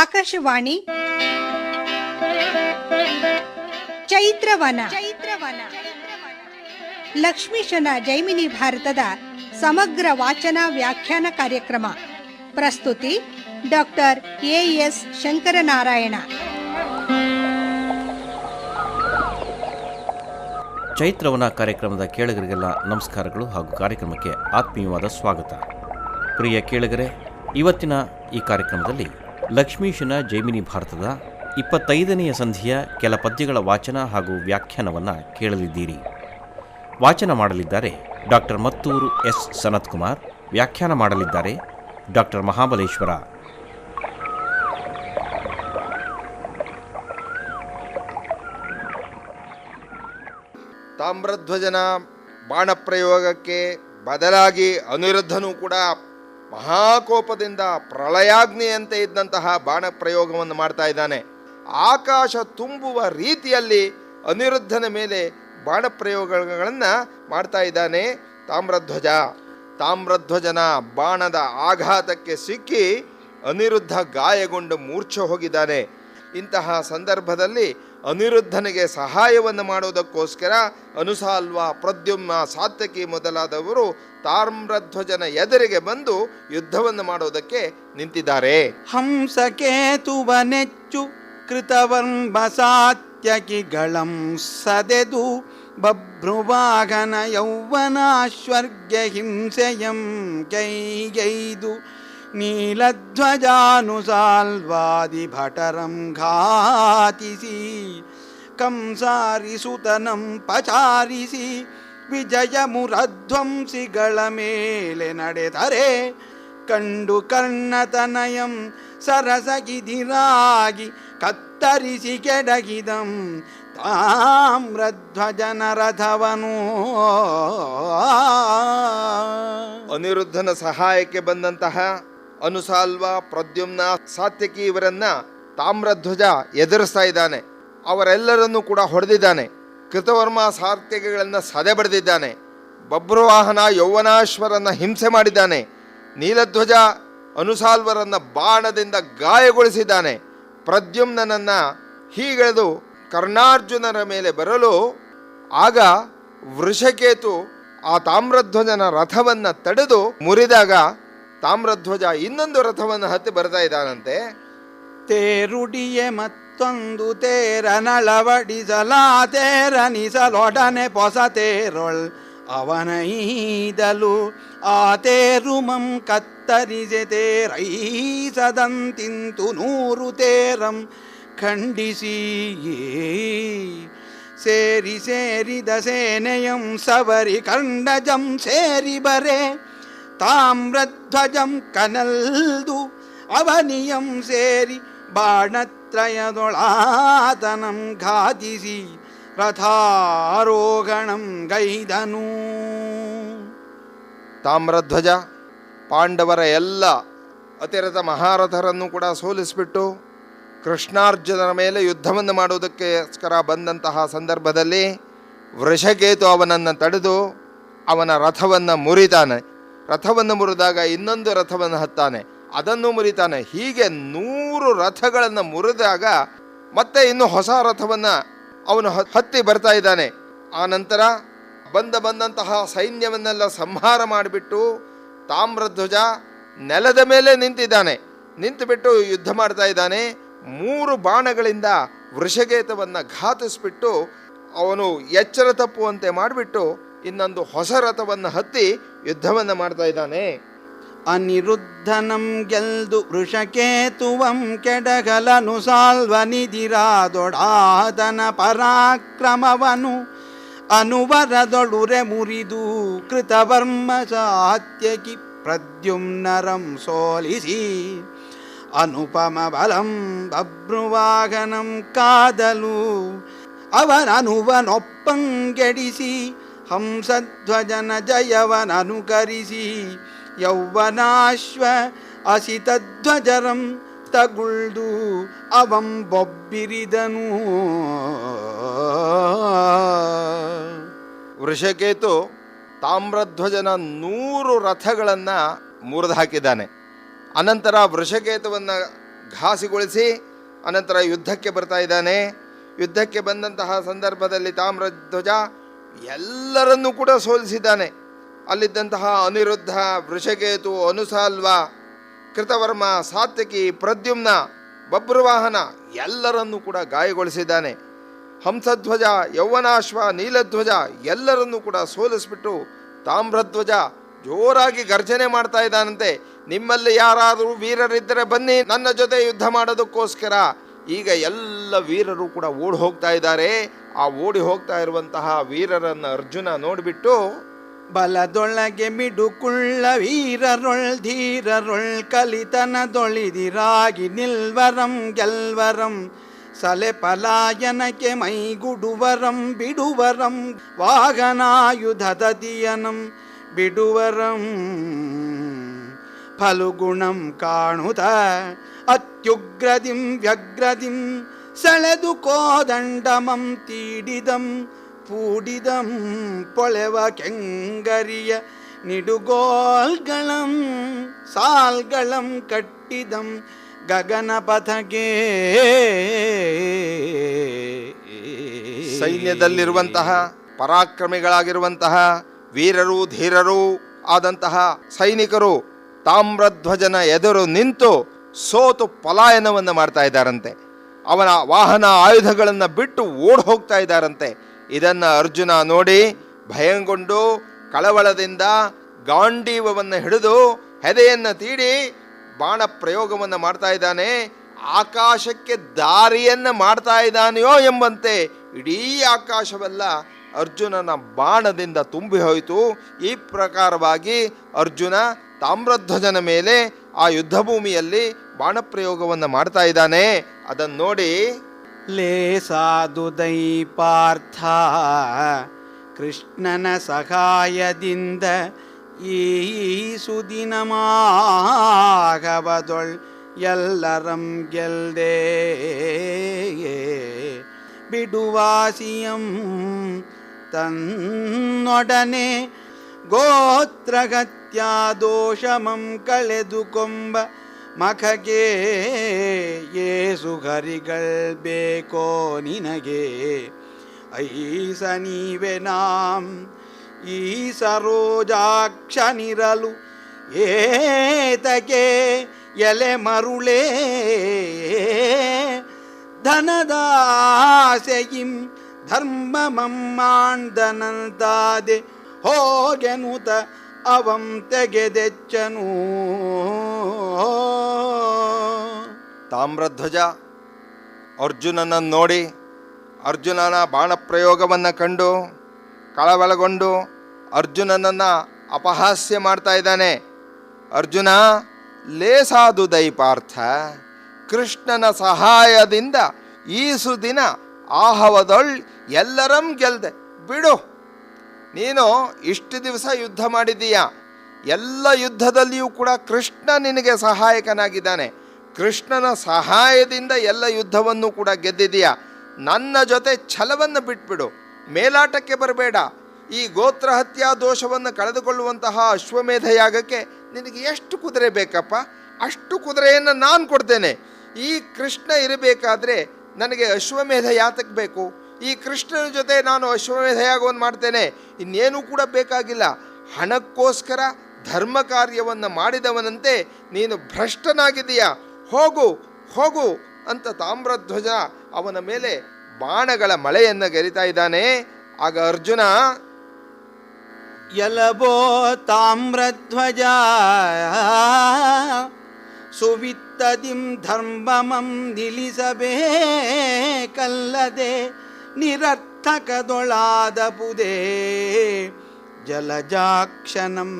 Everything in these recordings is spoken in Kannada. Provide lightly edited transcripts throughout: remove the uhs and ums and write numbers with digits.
ಆಕಾಶವಾಣಿ ಚೈತ್ರವನ ಲಕ್ಷ್ಮೀಶನ ಜೈಮಿನಿ ಭಾರತದ ಸಮಗ್ರ ವಾಚನ ವ್ಯಾಖ್ಯಾನ ಕಾರ್ಯಕ್ರಮ. ಪ್ರಸ್ತುತಿ ಡಾಕ್ಟರ್ ಎಎಸ್ ಶಂಕರನಾರಾಯಣ. ಚೈತ್ರವನ ಕಾರ್ಯಕ್ರಮದ ಕೇಳುಗರಿಗೆಲ್ಲ ನಮಸ್ಕಾರಗಳು ಹಾಗೂ ಕಾರ್ಯಕ್ರಮಕ್ಕೆ ಆತ್ಮೀಯವಾದ ಸ್ವಾಗತ. ಪ್ರಿಯ ಕೇಳುಗರೆ, ಇವತ್ತಿನ ಈ ಕಾರ್ಯಕ್ರಮದಲ್ಲಿ ಲಕ್ಷ್ಮೀಶನ ಜೈಮಿನಿ ಭಾರತದ 25ನೆಯ ಸಂಧಿಯ ಕೆಲ ಪದ್ಯಗಳ ವಾಚನ ಹಾಗೂ ವ್ಯಾಖ್ಯಾನವನ್ನು ಕೇಳಲಿದ್ದೀರಿ. ವಾಚನ ಮಾಡಲಿದ್ದಾರೆ ಡಾಕ್ಟರ್ ಮತ್ತೂರು ಎಸ್ ಸನತ್ಕುಮಾರ್. ವ್ಯಾಖ್ಯಾನ ಮಾಡಲಿದ್ದಾರೆ ಡಾಕ್ಟರ್ ಮಹಾಬಲೇಶ್ವರ. ತಾಮ್ರಧ್ವಜನ ಬಾಣಪ್ರಯೋಗಕ್ಕೆ ಬದಲಾಗಿ ಅನಿರುದ್ಧನೂ ಕೂಡ ಮಹಾಕೋಪದಿಂದ ಪ್ರಳಯಾಗ್ನಿಯಂತೆ ಇದ್ದಂತಹ ಬಾಣಪ್ರಯೋಗವನ್ನು ಮಾಡ್ತಾ ಇದ್ದಾನೆ. ಆಕಾಶ ತುಂಬುವ ರೀತಿಯಲ್ಲಿ ಅನಿರುದ್ಧನ ಮೇಲೆ ಬಾಣಪ್ರಯೋಗಗಳನ್ನು ಮಾಡ್ತಾ ಇದ್ದಾನೆ ತಾಮ್ರಧ್ವಜನ ಬಾಣದ ಆಘಾತಕ್ಕೆ ಸಿಕ್ಕಿ ಅನಿರುದ್ಧ ಗಾಯಗೊಂಡು ಮೂರ್ಛೆ ಹೋಗಿದ್ದಾನೆ. ಇಂತಹ ಸಂದರ್ಭದಲ್ಲಿ ಅನಿರುದ್ಧನಿಗೆ ಸಹಾಯವನ್ನು ಮಾಡುವುದಕ್ಕೋಸ್ಕರ ಅನುಸಾಲ್ವ, ಪ್ರದ್ಯುಮ್ನ, ಸಾತ್ಯಕಿ ಮೊದಲಾದವರು ತಾಮ್ರಧ್ವಜನ ಎದುರಿಗೆ ಬಂದು ಯುದ್ಧವನ್ನು ಮಾಡುವುದಕ್ಕೆ ನಿಂತಿದ್ದಾರೆ. ಹಂಸಕೇತುವನೆಚ್ಚು ಕೃತವಂಬ ಸಾತ್ಯಕಿಗಳಂ ಸದೆದು ಬಭ್ರುವಾಗನ ಯೌವನಾಶ್ವರ್ಯ ಹಿಂಸೆಯಂ ಕೈಗೈದು ನೀಲಧ್ವಜಾನುಸಾಲ್ವಾದಿ ಭಟರಂ ಘಾತಿಸಿ ಕಂಸಾರಿಸುತನಂ ಪಚಾರಿಸಿ ವಿಜಯಮುರಧ್ವಂಸಿಗಳ ಮೇಲೆ ನಡೆದರೆ ಕಂಡು ಕರ್ಣತನಯಂ ಸರಸಗಿದಿರಾಗಿ ಕತ್ತರಿಸಿ ಕೆಡಗಿದಂ ತಾಮ್ರಧ್ವಜನ ರಥವನು. ಅನಿರುದ್ಧನ ಸಹಾಯಕ್ಕೆ ಬಂದಂತಹ ಅನುಸಾಲ್ವ, ಪ್ರದ್ಯುಮ್ನ, ಸಾತ್ಯಕಿ ಇವರನ್ನ ತಾಮ್ರಧ್ವಜ ಎದುರಿಸ್ತಾ ಇದ್ದಾನೆ. ಅವರೆಲ್ಲರನ್ನೂ ಕೂಡ ಹೊಡೆದಿದ್ದಾನೆ. ಕೃತವರ್ಮ, ಸಾತ್ಯಕಿಗಳನ್ನು ಸದೆ ಬಡಿದಿದ್ದಾನೆ. ಬಭ್ರುವಾಹನ, ಯೌವನಾಶ್ವರನ್ನ ಹಿಂಸೆ ಮಾಡಿದ್ದಾನೆ. ನೀಲಧ್ವಜ, ಅನುಸಾಲ್ವರನ್ನ ಬಾಣದಿಂದ ಗಾಯಗೊಳಿಸಿದ್ದಾನೆ. ಪ್ರದ್ಯುಮ್ನನ್ನ ಹೀಗೆಳೆದು ಕರ್ಣಾರ್ಜುನರ ಮೇಲೆ ಬರಲು ಆಗ ವೃಷಕೇತು ಆ ತಾಮ್ರಧ್ವಜನ ರಥವನ್ನು ತಡೆದು ಮುರಿದಾಗ ತಾಮ್ರಧ್ವಜ ಇನ್ನೊಂದು ರಥವನ್ನು ಹತ್ತಿ ಬರ್ತಾ ಇದ್ದಾನಂತೆ. ತೇರುಡಿಯೆ ಮತ್ತೊಂದು ತೇರನಳವಡಿಸಲಾ ತೇರನಿಸಲೊಡನೆ ಪೊಸ ತೇರೊಳ್ ಅವನೈದಲು ಆ ತೇರುಮಂ ಕತ್ತರಿಸೆ ತೇರೈಸದಂತಿಂತು 100 ತೇರಂ ಖಂಡಿಸಿ ಸೇರಿದ ಸೇನೆಯಂ ಸವರಿ ಕಂಡಜಂ ಸೇರಿ ಬರೆ ತಾಮ್ರಧ್ವಜಂ ಕನಲ್ದು ಅವನಿಯಂ ಸೇರಿ ಬಾಣತ್ರಯದೊಳಾತನಂ ಘಾತಿಸಿ ರಥಾರೋಹಣಂ ಗೈದನು. ತಾಮ್ರಧ್ವಜ ಪಾಂಡವರ ಎಲ್ಲ ಅತಿರಥ ಮಹಾರಥರನ್ನು ಕೂಡ ಸೋಲಿಸಿಬಿಟ್ಟು ಕೃಷ್ಣಾರ್ಜುನರ ಮೇಲೆ ಯುದ್ಧವನ್ನು ಮಾಡುವುದಕ್ಕೋಸ್ಕರ ಬಂದಂತಹ ಸಂದರ್ಭದಲ್ಲಿ ವೃಷಕೇತು ಅವನನ್ನು ತಡೆದು ಅವನ ರಥವನ್ನು ಮುರಿತಾನೆ. ರಥವನ್ನು ಮುರಿದಾಗ ಇನ್ನೊಂದು ರಥವನ್ನು ಹತ್ತಾನೆ, ಅದನ್ನು ಮುರಿತಾನೆ. ಹೀಗೆ 100 ರಥಗಳನ್ನು ಮುರಿದಾಗ ಮತ್ತೆ ಇನ್ನು ಹೊಸ ರಥವನ್ನು ಅವನು ಹತ್ತಿ ಬರ್ತಾ ಇದ್ದಾನೆ. ಆ ನಂತರ ಬಂದಂತಹ ಸೈನ್ಯವನ್ನೆಲ್ಲ ಸಂಹಾರ ಮಾಡಿಬಿಟ್ಟು ತಾಮ್ರಧ್ವಜ ನೆಲದ ಮೇಲೆ ನಿಂತಿದ್ದಾನೆ. ನಿಂತುಬಿಟ್ಟು ಯುದ್ಧ ಮಾಡ್ತಾ ಇದ್ದಾನೆ. 3 ಬಾಣಗಳಿಂದ ವೃಷಕೇತವನ್ನು ಘಾತಿಸ್ಬಿಟ್ಟು ಅವನು ಎಚ್ಚರ ತಪ್ಪುವಂತೆ ಮಾಡಿಬಿಟ್ಟು ಇನ್ನೊಂದು ಹೊಸ ರಥವನ್ನು ಹತ್ತಿ ಯುದ್ಧವನ್ನು ಮಾಡ್ತಾ ಇದ್ದಾನೆ. ಅನಿರುದ್ಧನಂ ಗೆಲ್ದು ವೃಷಕೇತುವಂ ಕೆಡಗಲನು ಸಾಲ್ವನಿದಿರಾದೊಡಾದನ ಪರಾಕ್ರಮವನು ಅನುವರದೊಳುರೆ ಮುರಿದು ಕೃತವರ್ಮ ಸಾತ್ಯಕಿ ಪ್ರದ್ಯುಮ್ನರಂ ಸೋಲಿಸಿ ಅನುಪಮ ಬಲಂ ಬಭ್ರುವಾಗನಂ ಕಾದಲು ಅವನನುವನೊಪ್ಪಂಗೆಡಿಸಿ ಹಂಸಧ್ವಜನ ಜಯವನನುಕರಿಸಿ ಯೌವನಾಶ್ವ ಅಸಿತಧ್ವಜರಂ ತಗುಳ್ದು ಅವಂ ಬೊಬ್ಬಿರಿದನು. ವೃಷಕೇತು ತಾಮ್ರಧ್ವಜನ 100 ರಥಗಳನ್ನು ಮುರಿದು ಹಾಕಿದ್ದಾನೆ. ಅನಂತರ ವೃಷಕೇತುವನ್ನು ಘಾಸಿಗೊಳಿಸಿ ಅನಂತರ ಯುದ್ಧಕ್ಕೆ ಬರ್ತಾ ಇದ್ದಾನೆ. ಯುದ್ಧಕ್ಕೆ ಬಂದಂತಹ ಸಂದರ್ಭದಲ್ಲಿ ತಾಮ್ರಧ್ವಜ ಎಲ್ಲರನ್ನೂ ಕೂಡ ಸೋಲಿಸಿದ್ದಾನೆ. ಅಲ್ಲಿದ್ದಂತಹ ಅನಿರುದ್ಧ, ವೃಷಕೇತು, ಅನುಸಾಲ್ವ, ಕೃತವರ್ಮ, ಸಾತ್ಯಕಿ, ಪ್ರದ್ಯುಮ್ನ, ಬಭ್ರುವಾಹನ ಎಲ್ಲರನ್ನೂ ಕೂಡ ಗಾಯಗೊಳಿಸಿದ್ದಾನೆ. ಹಂಸಧ್ವಜ, ಯೌವನಾಶ್ವ, ನೀಲಧ್ವಜ ಎಲ್ಲರನ್ನೂ ಕೂಡ ಸೋಲಿಸ್ಬಿಟ್ಟು ತಾಮ್ರಧ್ವಜ ಜೋರಾಗಿ ಗರ್ಜನೆ ಮಾಡ್ತಾ ಇದ್ದಾನಂತೆ. ನಿಮ್ಮಲ್ಲಿ ಯಾರಾದರೂ ವೀರರಿದ್ದರೆ ಬನ್ನಿ ನನ್ನ ಜೊತೆ ಯುದ್ಧ ಮಾಡೋದಕ್ಕೋಸ್ಕರ. ಈಗ ಎಲ್ಲ ವೀರರು ಕೂಡ ಓಡಿ ಹೋಗ್ತಾ ಇದ್ದಾರೆ. ಆ ಓಡಿ ಹೋಗ್ತಾ ಇರುವಂತಹ ವೀರರನ್ನು ಅರ್ಜುನ ನೋಡಿಬಿಟ್ಟು, ಬಲದೊಳಗೆ ಮಿಡುಕುಳ್ಳ ವೀರರೊಳ್ ಧೀರರೊಳ್ ಕಲಿತನದೊಳಿದಿರಾಗಿ ನಿಲ್ವರಂ ಗೆಲ್ವರಂ ಸಲೆ ಪಲಾಯನಕ್ಕೆ ಮೈಗುಡುವರಂ ಬಿಡುವರಂ ವಾಹನಾಯುಧದದಿಯನಂ ಬಿಡುವರಂ ಫಲುಗುಣಂ ಕಾಣುತ ಅತ್ಯುಗ್ರದಿಂ ವ್ಯಗ್ರದಿಂ ಸೆಳೆದು ಕೋದಂಡಮಂ ತೀಡಿದಂ ಪೂಡಿದಂ ಪೊಳೆವ ಕೆಂಗರಿಯ ನಿಡುಗೋಲ್ಗಳಂ ಸಾಲ್ಗಳಂ ಕಟ್ಟಿದಂ ಗಗನಪಥಗೆ. ಸೈನ್ಯದಲ್ಲಿರುವಂತಹ ಪರಾಕ್ರಮಿಗಳಾಗಿರುವಂತಹ ವೀರರು ಧೀರರು ಆದಂತಹ ಸೈನಿಕರು ತಾಮ್ರಧ್ವಜನ ಎದುರು ನಿಂತು ಸೋತು ಪಲಾಯನವನ್ನು ಮಾಡ್ತಾ ಇದ್ದಾರಂತೆ. ಅವನ ವಾಹನ ಆಯುಧಗಳನ್ನು ಬಿಟ್ಟು ಓಡ್ ಹೋಗ್ತಾ ಇದ್ದಾರಂತೆ. ಇದನ್ನು ಅರ್ಜುನ ನೋಡಿ ಭಯಗೊಂಡು ಕಳವಳದಿಂದ ಗಾಂಡೀವವನ್ನು ಹಿಡಿದು ಹೆದೆಯನ್ನು ತೀಡಿ ಬಾಣ ಪ್ರಯೋಗವನ್ನು ಮಾಡ್ತಾ ಇದ್ದಾನೆ. ಆಕಾಶಕ್ಕೆ ದಾರಿಯನ್ನು ಮಾಡ್ತಾ ಇದ್ದಾನೆಯೋ ಎಂಬಂತೆ ಇಡೀ ಆಕಾಶವೆಲ್ಲ ಅರ್ಜುನನ ಬಾಣದಿಂದ ತುಂಬಿ ಹೋಯಿತು. ಈ ಪ್ರಕಾರವಾಗಿ ಅರ್ಜುನ ತಾಮ್ರಧ್ವಜನ ಮೇಲೆ ಆ ಯುದ್ಧ ಭೂಮಿಯಲ್ಲಿ ಬಾಣಪ್ರಯೋಗವನ್ನು ಮಾಡ್ತಾ ಇದ್ದಾನೆ. ಅದನ್ನು ನೋಡಿ, ಲೇಸಾದು ದೈಪಾರ್ಥ ಕೃಷ್ಣನ ಸಹಾಯದಿಂದ ಈ ಸುದಿನಮಾಗವದೊಳ್ ಎಲ್ಲರಂ ಗೆಲ್ದೆ ಬಿಡುವಾಸಿಯಂ ತನ್ನೊಡನೆ ಗೋತ್ರಗತ್ಯ ದೋಷಮಂ ಕಳೆದು ಕೊಂಬ ಮಖಗೆ ಏಸು ಹರಿಗಳ್ ಬೇಕೋ ನಿನಗೆ ಐಸ ನೀವೆ ನಾಂ ಈ ಸರೋಜಾಕ್ಷನಿರಲು ಏತಗೆ ಎಲೆ ಮರುಳೇ ಧನದಾಸೆಯಿಂ ಧರ್ಮಮಮ್ಮಾಂಡನಂತಾದೆ ಹೋಗೆನುತ ಅವಂ ತೆಗೆದೆಚ್ಚನು. ತಾಮ್ರಧ್ವಜ ಅರ್ಜುನನನ್ನು ನೋಡಿ ಅರ್ಜುನನ ಬಾಣಪ್ರಯೋಗವನ್ನು ಕಂಡು ಕಳವಳಗೊಂಡು ಅರ್ಜುನನನ್ನು ಅಪಹಾಸ್ಯ ಮಾಡ್ತಾ ಇದ್ದಾನೆ. ಅರ್ಜುನ, ಲೇಸಾದು ದೈಪಾರ್ಥ ಕೃಷ್ಣನ ಸಹಾಯದಿಂದ ಈ ಸುದಿನ ಆಹವದೊಳ್ ಎಲ್ಲರಂ ಗೆಲ್ದೆ ಬಿಡು. ನೀನು ಇಷ್ಟು ದಿವಸ ಯುದ್ಧ ಮಾಡಿದೀಯ, ಎಲ್ಲ ಯುದ್ಧದಲ್ಲಿಯೂ ಕೂಡ ಕೃಷ್ಣ ನಿನಗೆ ಸಹಾಯಕನಾಗಿದ್ದಾನೆ. ಕೃಷ್ಣನ ಸಹಾಯದಿಂದ ಎಲ್ಲ ಯುದ್ಧವನ್ನು ಕೂಡ ಗೆದ್ದಿದೀಯ. ನನ್ನ ಜೊತೆ ಛಲವನ್ನು ಬಿಟ್ಬಿಡು, ಮೇಲಾಟಕ್ಕೆ ಬರಬೇಡ. ಈ ಗೋತ್ರ ಹತ್ಯಾ ದೋಷವನ್ನು ಕಳೆದುಕೊಳ್ಳುವಂತಹ ಅಶ್ವಮೇಧ ಯಾಗಕ್ಕೆ ನಿನಗೆ ಎಷ್ಟು ಕುದುರೆ ಬೇಕಪ್ಪ, ಅಷ್ಟು ಕುದುರೆಯನ್ನು ನಾನು ಕೊಡ್ತೇನೆ. ಈ ಕೃಷ್ಣ ಇರಬೇಕಾದ್ರೆ ನನಗೆ ಅಶ್ವಮೇಧ ಯಾತಕ್ಕೆ ಬೇಕು? ಈ ಕೃಷ್ಣನ ಜೊತೆ ನಾನು ಅಶ್ವಮೇಧ ಯಾಗವನ್ನು ಮಾಡ್ತೇನೆ, ಇನ್ನೇನೂ ಕೂಡ ಬೇಕಾಗಿಲ್ಲ. ಹಣಕ್ಕೋಸ್ಕರ ಧರ್ಮ ಕಾರ್ಯವನ್ನು ಮಾಡಿದವನಂತೆ ನೀನು ಭ್ರಷ್ಟನಾಗಿದ್ದೀಯ, ಹೋಗು ಹೋಗು ಅಂತ ತಾಮ್ರಧ್ವಜ ಅವನ ಮೇಲೆ ಬಾಣಗಳ ಮಳೆಯನ್ನು ಗೆರಿತಾ ಇದ್ದಾನೆ. ಆಗ ಅರ್ಜುನ, ಎಲಬೋ ತಾಮ್ರಧ್ವಜ ಸುವಿತ್ತದಿಂ ಧರ್ಮಮಂ ನಿಲ್ಲಿಸಬೇಕಲ್ಲದೆ ನಿರರ್ಥಕದೊಳಾದ ಪುದೇ ಜಲಜಾಕ್ಷನಂ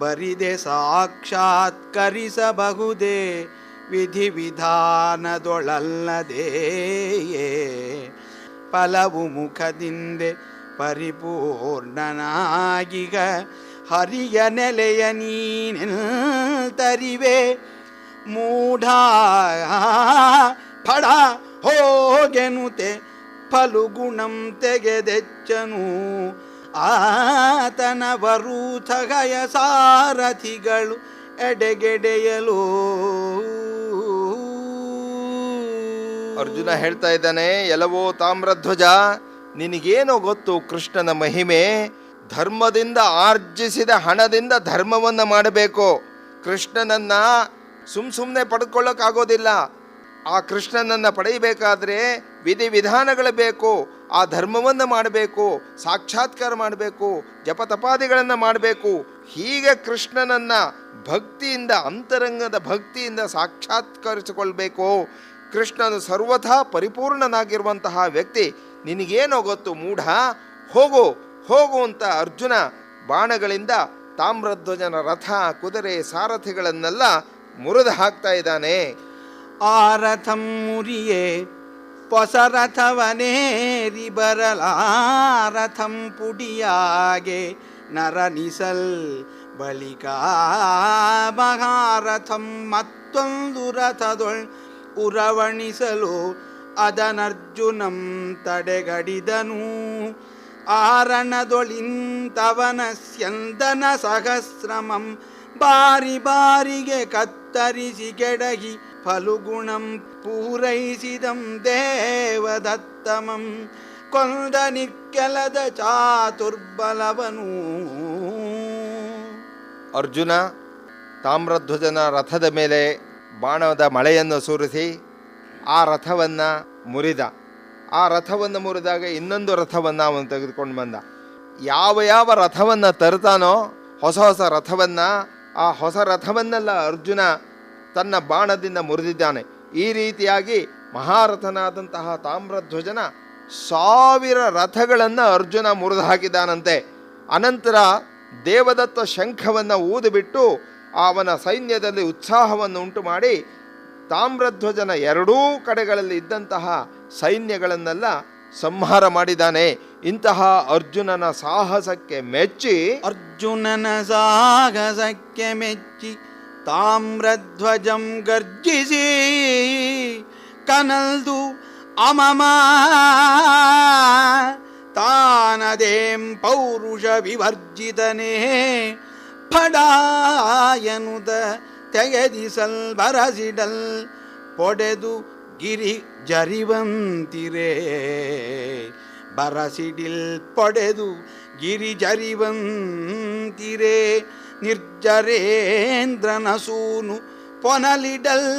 ಬರಿದೆ ಸಾಕ್ಷಾತ್ಕರಿಸಬಹುದೇ ವಿಧಿ ವಿಧಾನದೊಳಲ್ಲದೆ ಫಲವು ಮುಖದಿಂದೆ ಪರಿಪೂರ್ಣನಾಗಿಗ ಹರಿಯ ನೆಲೆಯ ನೀನೆಂತರಿವೆ ಮೂಢ ಫಡ ಹೋಗೆನುತೆ ಫಲುಗುಣಂ ತೆಗೆದೆಚ್ಚನು ಆತನ ವರೂಥಗಯ ಸಾರಥಿಗಳು ಎಡೆಗೆಡೆಯಲು ಅರ್ಜುನ ಹೇಳ್ತಾ ಇದ್ದಾನೆ, ಎಲ್ಲವೋ ತಾಮ್ರಧ್ವಜ, ನಿನಗೇನೋ ಗೊತ್ತು ಕೃಷ್ಣನ ಮಹಿಮೆ. ಧರ್ಮದಿಂದ ಆರ್ಜಿಸಿದ ಹಣದಿಂದ ಧರ್ಮವನ್ನು ಮಾಡಬೇಕು. ಕೃಷ್ಣನನ್ನ ಸುಮ್ಮನೆ ಪಡ್ಕೊಳ್ಳೋಕ್ಕಾಗೋದಿಲ್ಲ. ಆ ಕೃಷ್ಣನನ್ನು ಪಡೆಯಬೇಕಾದ್ರೆ ವಿಧಿವಿಧಾನಗಳು ಬೇಕು. ಆ ಧರ್ಮವನ್ನು ಮಾಡಬೇಕು, ಸಾಕ್ಷಾತ್ಕಾರ ಮಾಡಬೇಕು, ಜಪತಪಾದಿಗಳನ್ನು ಮಾಡಬೇಕು. ಹೀಗೆ ಕೃಷ್ಣನನ್ನು ಭಕ್ತಿಯಿಂದ, ಅಂತರಂಗದ ಭಕ್ತಿಯಿಂದ ಸಾಕ್ಷಾತ್ಕರಿಸಿಕೊಳ್ಬೇಕು. ಕೃಷ್ಣನು ಸರ್ವಥಾ ಪರಿಪೂರ್ಣನಾಗಿರುವಂತಹ ವ್ಯಕ್ತಿ. ನಿನಗೇನೋ ಗೊತ್ತು ಮೂಢ, ಹೋಗು ಹೋಗು ಅಂತ ಅರ್ಜುನ ಬಾಣಗಳಿಂದ ತಾಮ್ರಧ್ವಜನ ರಥ, ಕುದುರೆ, ಸಾರಥಿಗಳನ್ನೆಲ್ಲ ಮುರಿದು ಹಾಕ್ತಾ ಇದ್ದಾನೆ. ಆ ರಥಂ ಮುರಿಯೇ ಪೊಸರಥವನೇರಿ ಬರಲಾರಥಂ ಪುಡಿಯಾಗೆ ನರನಿಸಲ್ ಬಳಿಕ ಮಹಾರಥಂ ಮತ್ತೊಂದು ರಥದೊಳ್ ಉರವಣಿಸಲು ಅದನರ್ಜುನಂ ತಡೆಗಡಿದನು. ಆರಣದೊಳಿಂತವನ ಸ್ಯಂದನ ಸಹಸ್ರಮಂ ಬಾರಿ ಬಾರಿಗೆ ಕತ್ತರಿಸಿ ಕೆಡಗಿ ಫಲುಗುಣಂ ಪೂರೈಸಿದಂ ದೇವದತ್ತಮಂ ಕೊಂದ ನಿಕ್ಕೆಲದ ಚಾತುರ್ಬಲವನು. ಅರ್ಜುನ ತಾಮ್ರಧ್ವಜನ ರಥದ ಮೇಲೆ ಬಾಣದ ಮಳೆಯನ್ನು ಸುರಿಸಿ ಆ ರಥವನ್ನು ಮುರಿದ. ಆ ರಥವನ್ನು ಮುರಿದಾಗ ಇನ್ನೊಂದು ರಥವನ್ನು ಅವನು ತೆಗೆದುಕೊಂಡು ಬಂದ. ಯಾವ ಯಾವ ರಥವನ್ನು ತರ್ತಾನೋ, ಹೊಸ ಹೊಸ ರಥವನ್ನು, ಆ ಹೊಸ ರಥವನ್ನೆಲ್ಲ ಅರ್ಜುನ ತನ್ನ ಬಾಣದಿಂದ ಮುರಿದಿದ್ದಾನೆ. ಈ ರೀತಿಯಾಗಿ ಮಹಾರಥನಾದಂತಹ ತಾಮ್ರಧ್ವಜನ 1000 ರಥಗಳನ್ನು ಅರ್ಜುನ ಮುರಿದು ಹಾಕಿದ್ದಾನಂತೆ. ಅನಂತರ ದೇವದತ್ತ ಶಂಖವನ್ನು ಊದಿಬಿಟ್ಟು ಅವನ ಸೈನ್ಯದಲ್ಲಿ ಉತ್ಸಾಹವನ್ನು ಉಂಟು ಮಾಡಿ ತಾಮ್ರಧ್ವಜನ ಎರಡೂ ಕಡೆಗಳಲ್ಲಿ ಇದ್ದಂತಹ ಸೈನ್ಯಗಳನ್ನೆಲ್ಲ ಸಂಹಾರ ಮಾಡಿದ್ದಾನೆ. ಇಂತಹ ಅರ್ಜುನನ ಸಾಹಸಕ್ಕೆ ಮೆಚ್ಚಿ ತಾಮ್ರಧ್ವಜಂ ಗರ್ಜಿಸಿ ಕನಲ್ದು ಅಮಮ ತಾನದೇಂ ಪೌರುಷ ವಿವರ್ಜಿತನೇ ಫಡಾಯನುದ ತೆಗೆದಿಸಲ್ ಬರಸಿಡಲ್ ಪೊಡೆದು ಗಿರಿ ಜರಿವಂತಿರೇ ಬರಸಿಡಿಲ್ ಪೊಡೆದು ಗಿರಿ ಜರಿವಂತಿರೇ ನಿರ್ಜರೇಂದ್ರನ ಸೂನು ಪೊನಲಿಡಲ್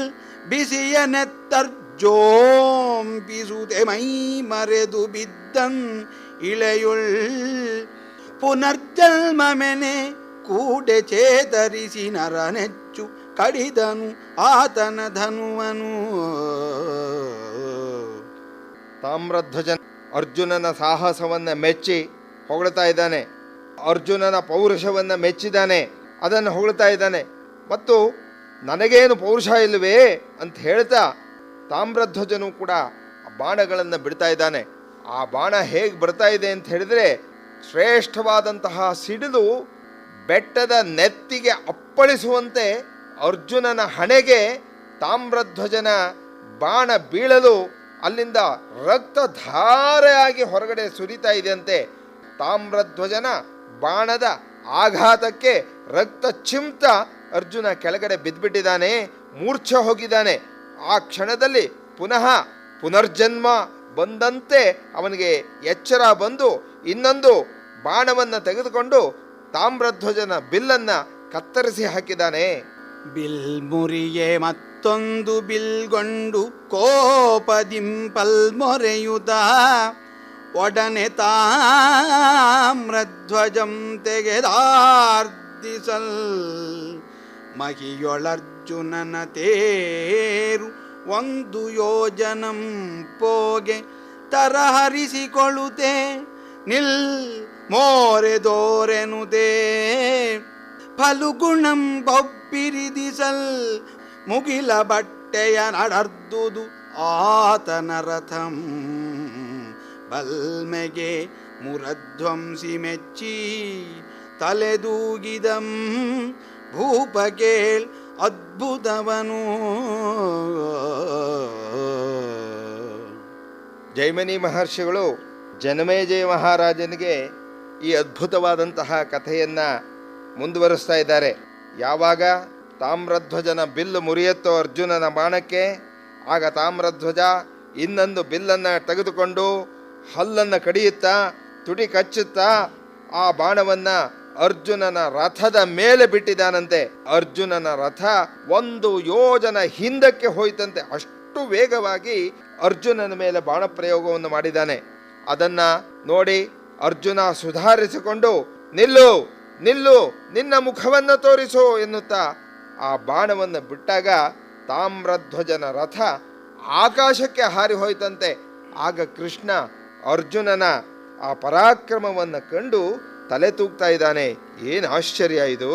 ಬಿಸಿಯ ನೆತ್ತರ್ಜೋಂಪಿಸುತೆ ಮೈ ಮರೆದು ಬಿದ್ದನ್ ಇಳೆಯುಳ್ ಪುನರ್ಜನ್ಮ ಮೆನೆ ಕೂಡೆ ಚೇತರಿಸಿ ನರನೆಚ್ಚು ಕಡಿದನು ಆತನ ಧನುವನು. ತಾಮ್ರಧ್ವಜ ಅರ್ಜುನನ ಸಾಹಸವನ್ನು ಮೆಚ್ಚಿ ಹೊಗಳ್ತಾ ಇದ್ದಾನೆ. ಅರ್ಜುನನ ಪೌರುಷವನ್ನು ಮೆಚ್ಚಿದ್ದಾನೆ, ಅದನ್ನು ಹೊಗಳ್ತಾ ಇದ್ದಾನೆ. ಮತ್ತು ನನಗೇನು ಪೌರುಷ ಇಲ್ಲವೇ ಅಂತ ಹೇಳ್ತಾ ತಾಮ್ರಧ್ವಜನು ಕೂಡ ಬಾಣಗಳನ್ನು ಬಿಡ್ತಾ ಇದ್ದಾನೆ. ಆ ಬಾಣ ಹೇಗೆ ಬರ್ತಾ ಇದೆ ಅಂತ ಹೇಳಿದರೆ, ಶ್ರೇಷ್ಠವಾದಂತಹ ಸಿಡಿಲು ಬೆಟ್ಟದ ನೆತ್ತಿಗೆ ಅಪ್ಪಳಿಸುವಂತೆ ಅರ್ಜುನನ ಹಣೆಗೆ ತಾಮ್ರಧ್ವಜನ ಬಾಣ ಬೀಳಲು ಅಲ್ಲಿಂದ ರಕ್ತಧಾರೆಯಾಗಿ ಹೊರಗಡೆ ಸುರಿತಾ ಇದೆಯಂತೆ. ತಾಮ್ರಧ್ವಜನ ಬಾಣದ ಆಘಾತಕ್ಕೆ ರಕ್ತ ಚಿಮ್ತ ಅರ್ಜುನ ಕೆಳಗಡೆ ಬಿದ್ದುಬಿಟ್ಟಿದ್ದಾನೆ, ಮೂರ್ಛೆ ಹೋಗಿದ್ದಾನೆ. ಆ ಕ್ಷಣದಲ್ಲಿ ಪುನರ್ಜನ್ಮ ಬಂದಂತೆ ಅವನಿಗೆ ಎಚ್ಚರ ಬಂದು ಇನ್ನೊಂದು ಬಾಣವನ್ನು ತೆಗೆದುಕೊಂಡು ತಾಮ್ರಧ್ವಜನ ಬಿಲ್ಲನ್ನು ಕತ್ತರಿಸಿ ಹಾಕಿದ್ದಾನೆ. ಬಿಲ್ ಮುರಿಯೇ ಮತ್ತೊಂದು ಬಿಲ್ಗೊಂಡು ಕೋಪದಿಂಪಲ್ ಮೊರೆಯುತ ಒಡನೆ ತಾಮ್ರಧ್ವಜಂ ತೆಗೆದಾರ್ದಿಸಲ್ ಮಹಿಯೊಳರ್ಜುನನ ತೇರು 1 ಯೋಜನಂ ಪೋಗೆ ತರಹರಿಸಿಕೊಳ್ಳುತ್ತೆ ನಿಲ್ ಮೋರೆದೋರೆನುದೇ ಫಲುಗುಣಂ ಬೊಬ್ಬಿರಿದಿಸಲ್ ಮುಗಿಲ ಬಟ್ಟೆಯ ನಡರ್ದುದು ಆತನ ರಥಂ ಬಲ್ಮೆಗೆ ಮುರಧ್ವಂಸಿ ಮೆಚ್ಚಿ ತಲೆದೂಗಿದಂ ಭೂಪಕೇಳ್ ಅದ್ಭುತವನು. ಜೈಮಿನಿ ಮಹರ್ಷಿಗಳು ಜನಮೇಜಯ ಮಹಾರಾಜನಿಗೆ ಈ ಅದ್ಭುತವಾದಂತಹ ಕಥೆಯನ್ನು ಮುಂದುವರಿಸ್ತಾ ಇದ್ದಾರೆ. ಯಾವಾಗ ತಾಮ್ರಧ್ವಜನ ಬಿಲ್ಲು ಮುರಿಯುತ್ತೋ ಅರ್ಜುನನ ಬಾಣಕ್ಕೆ, ಆಗ ತಾಮ್ರಧ್ವಜ ಇನ್ನೊಂದು ಬಿಲ್ಲನ್ನು ತೆಗೆದುಕೊಂಡು ಹಲ್ಲನ್ನು ಕಡಿಯುತ್ತಾ ತುಟಿ ಕಚ್ಚುತ್ತಾ ಆ ಬಾಣವನ್ನು ಅರ್ಜುನನ ರಥದ ಮೇಲೆ ಬಿಟ್ಟಿದ್ದಾನಂತೆ. ಅರ್ಜುನನ ರಥ 1 ಯೋಜನ ಹಿಂದಕ್ಕೆ ಹೋಯ್ತಂತೆ. ಅಷ್ಟು ವೇಗವಾಗಿ ಅರ್ಜುನನ ಮೇಲೆ ಬಾಣ ಪ್ರಯೋಗವನ್ನು ಮಾಡಿದ್ದಾನೆ. ಅದನ್ನ ನೋಡಿ ಅರ್ಜುನ ಸುಧಾರಿಸಿಕೊಂಡು ನಿಲ್ಲು ನಿಲ್ಲು, ನಿನ್ನ ಮುಖವನ್ನು ತೋರಿಸು ಎನ್ನುತ್ತಾ ಆ ಬಾಣವನ್ನು ಬಿಟ್ಟಾಗ ತಾಮ್ರಧ್ವಜನ ರಥ ಆಕಾಶಕ್ಕೆ ಹಾರಿ ಹೋಯ್ತಂತೆ. ಆಗ ಕೃಷ್ಣ ಅರ್ಜುನನ ಆ ಪರಾಕ್ರಮವನ್ನು ಕಂಡು ತಲೆ ತೂಗ್ತಾ ಇದ್ದಾನೆ. ಏನು ಆಶ್ಚರ್ಯ ಇದು!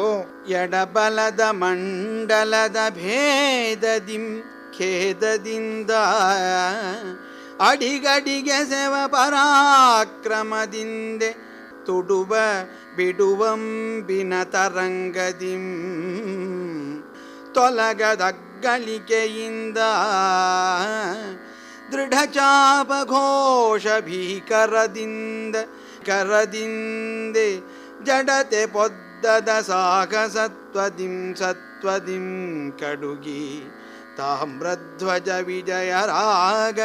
ಎಡಬಲದ ಮಂಡಲದ ಭೇದದಿಂ ಖೇದದಿಂದ ಅಡಿಗಡಿಗೆ ಸೆವ ಪರಾಕ್ರಮದಿಂದೆ ತುಡುವ ಬಿಡುವಂಬಿನ ತರಂಗದಿಂ ತೊಲಗದಗ್ಗಳಿಕೆಯಿಂದ ದೃಢಚಾಪ ಘೋಷ ಭೀಕರದಿಂದ ಕರದಿಂದೆ ಜಡತೆ ಪೊದ್ದದ ಸಾಹಸತ್ವದಿಂ ಸತ್ವದಿಂ ಕಡುಗಿ ತಾಮ್ರಧ್ವಜ ವಿಜಯರಾಗ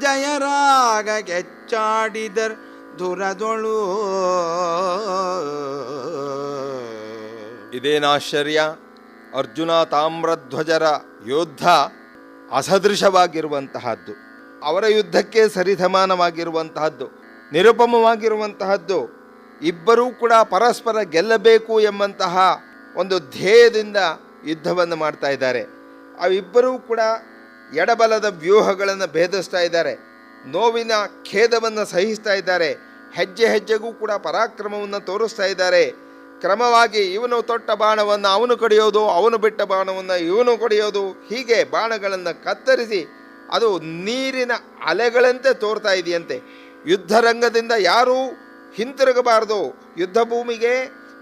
ಜಯರಾಗ ಕೆಚ್ಚಾಡಿದರ್ ಧುರದೊಳು. ಇದೇನಾಶ್ಚರ್ಯ! ಅರ್ಜುನ ತಾಮ್ರಧ್ವಜರ ಯೋದ್ಧ ಅಸದೃಶವಾಗಿರುವಂತಹದ್ದು, ಅವರ ಯುದ್ಧಕ್ಕೆ ಸರಿಸಮಾನವಾಗಿರುವಂತಹದ್ದು, ನಿರುಪಮವಾಗಿರುವಂತಹದ್ದು. ಇಬ್ಬರೂ ಕೂಡ ಪರಸ್ಪರ ಗೆಲ್ಲಬೇಕು ಎಂಬಂತಹ ಒಂದು ಧ್ಯೇಯದಿಂದ ಯುದ್ಧವನ್ನು ಮಾಡ್ತಾ ಇದ್ದಾರೆ. ಅವಿಬ್ಬರೂ ಕೂಡ ಎಡಬಲದ ವ್ಯೂಹಗಳನ್ನು ಭೇದಿಸ್ತಾ ಇದ್ದಾರೆ, ನೋವಿನ ಖೇದವನ್ನು ಸಹಿಸ್ತಾ ಇದ್ದಾರೆ, ಹೆಜ್ಜೆ ಹೆಜ್ಜೆಗೂ ಕೂಡ ಪರಾಕ್ರಮವನ್ನು ತೋರಿಸ್ತಾ ಇದ್ದಾರೆ. ಕ್ರಮವಾಗಿ ಇವನು ತೊಟ್ಟ ಬಾಣವನ್ನು ಅವನು ಕಡಿಯೋದು, ಅವನು ಬಿಟ್ಟ ಬಾಣವನ್ನು ಇವನು ಕಡಿಯೋದು, ಹೀಗೆ ಬಾಣಗಳನ್ನು ಕತ್ತರಿಸಿ ಅದು ನೀರಿನ ಅಲೆಗಳಂತೆ ತೋರ್ತಾ ಇದೆಯಂತೆ. ಯುದ್ಧರಂಗದಿಂದ ಯಾರೂ ಹಿಂತಿರುಗಬಾರ್ದು, ಯುದ್ಧ ಭೂಮಿಗೆ